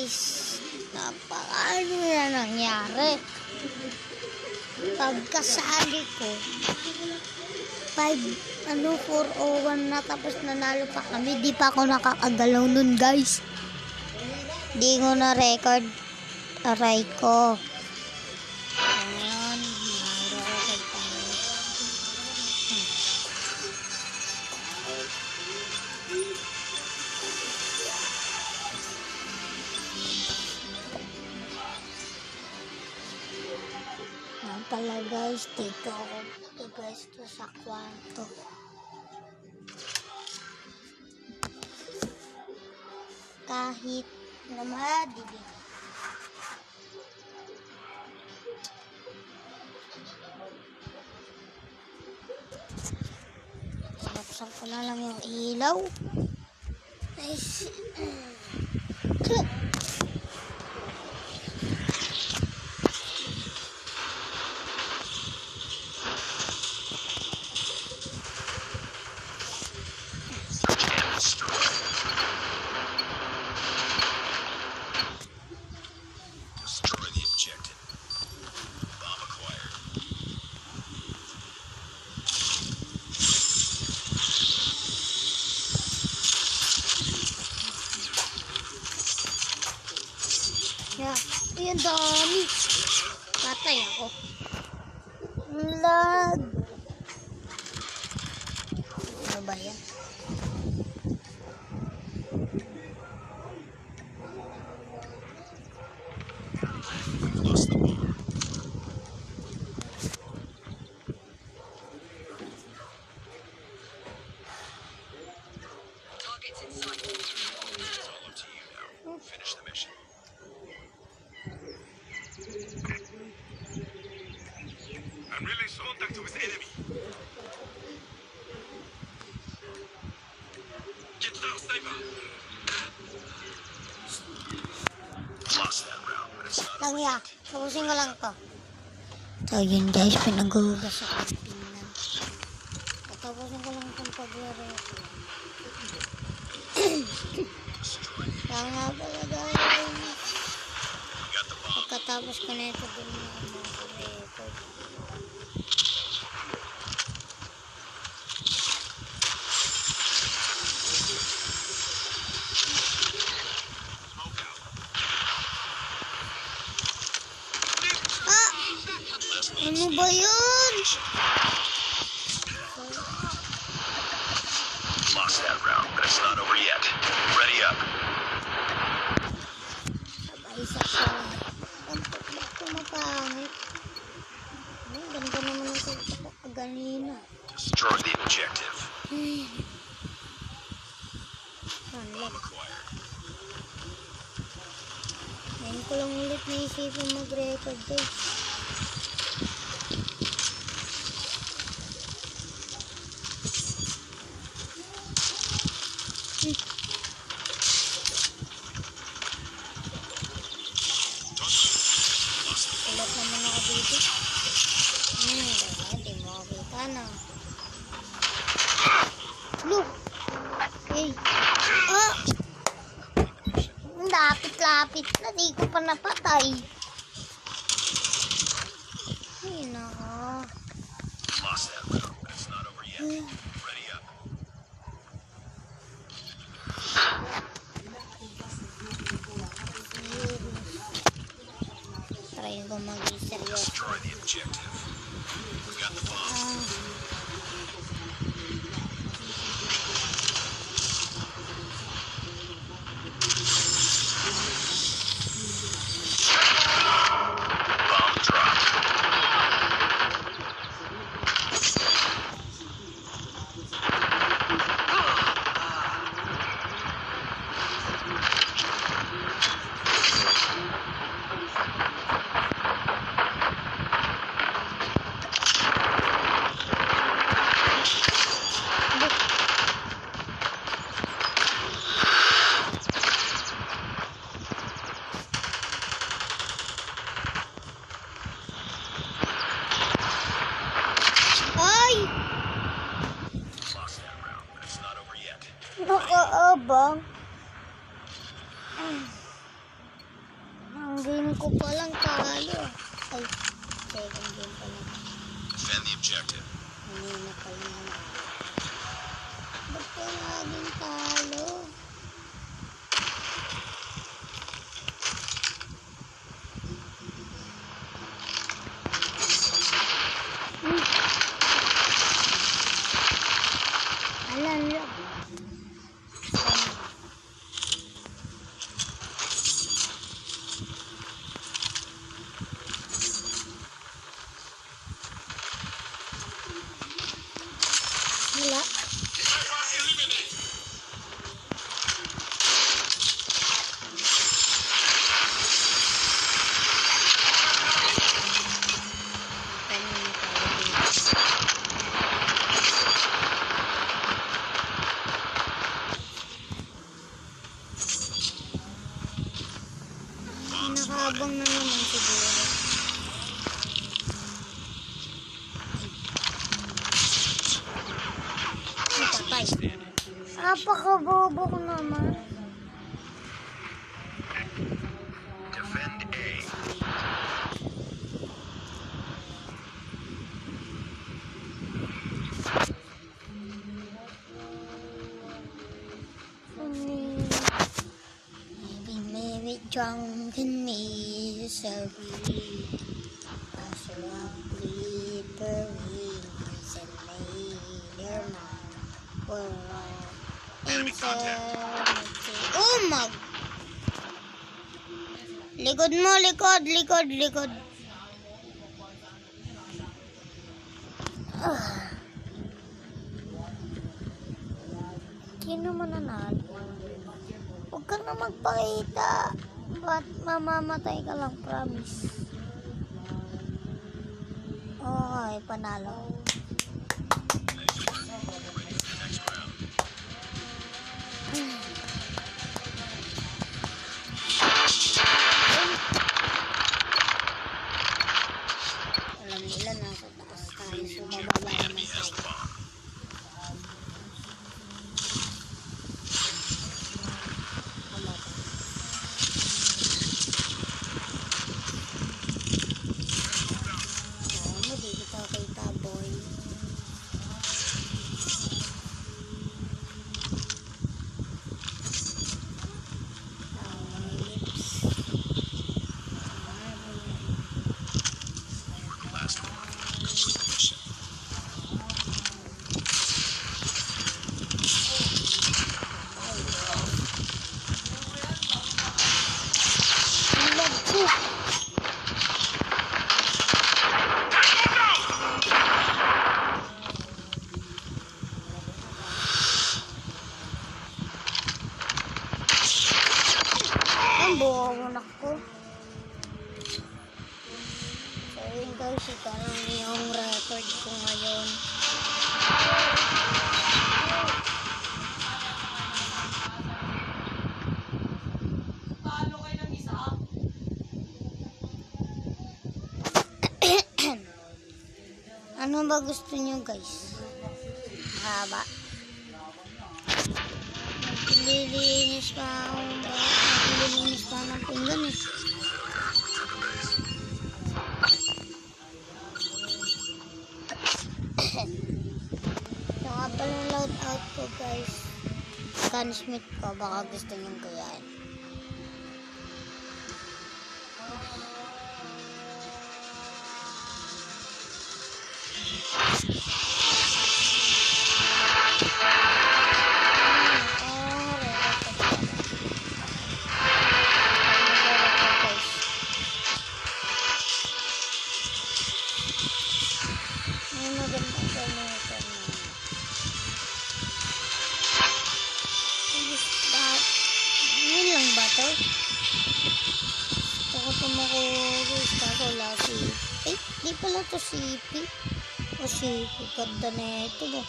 guys, napakaano na nangyari. Pagkasali ko 401 na, tapos nanalo pa kami. Di pa ako nakakagalaw nun guys. Di ko na record. Aray ko. Ayan, nare-record tayo. Pala guys, dito ako pwesto sa kwarto. Kahit na madilim. Buksan ko na lang yung ilaw. Nice. Ayan, dami. Patay ako. Lag. Ano ba yan? And release contact with enemy. Get down, sniper. Lost that round, but it's not. Lang ya, tapusin ko lang to. So yun guys, pinag-ugas ako ng pinggan. Tapusin ko lang itong paglaro ko. Kaya nga pala guys. Pagkatapos ko na ito, din na ako makarecord. Ano ba yun? Lost that round, but it's not over yet. Ready up. Sabay-isa ka. Ang pagmapangit. Ang ganda naman ang salita ko kaganina. Destroy the objective. Unlock. Ngayon ko lang ulit naisipin mag-record guys. Ulat naman ako dito. Hindi mo kita na. Look! Hey! Ah! Lapit-lapit na. Di ko pa napatay. Ay, naka. Lost that round, but it's not over yet. Ready up. Try ko mag-seryoso. Destroy the objective. We got the bomb. Bomb dropped. ko palang talo. Ay, second game pa lang. Defend the objective. Kanina pa lang. Ba't ka laging talo? Alam lang. Wala. Nakaabang na naman siguro. Patay. Napakabobo ko naman. Defend A. Maybe, maybe drunken misery. As lovely berries and later night were all Enemy contact. Oh my! Likod mo, likod, likod, likod. Sino man nanalo? Huwag ka na magpakita. Ba't mamamatay ka lang, promise. Okay, panalo. Next round. Alam nila, nasa taas tayo. So, mababa naman Enemy has the tayo. bomb. Oo, hindi kita kita, boy. Last one. Complete the mission. Ang buwawanak ko. So yun guys, ito lang yung record ko ngayon. Ano ba gusto nyo guys? Mahaba. Naglilinis pa ako. Naglilinis pa ng pinggan eh. Ito nga pala yung loadout ko guys. Gunsmith ko. Baka gusto nyo gayahin. May magandang gamitan na. Yun lang ba to? Gusto ko tumakulis kaso wala si... Eh, di pala to CP. O CP. Ganda na ito ba?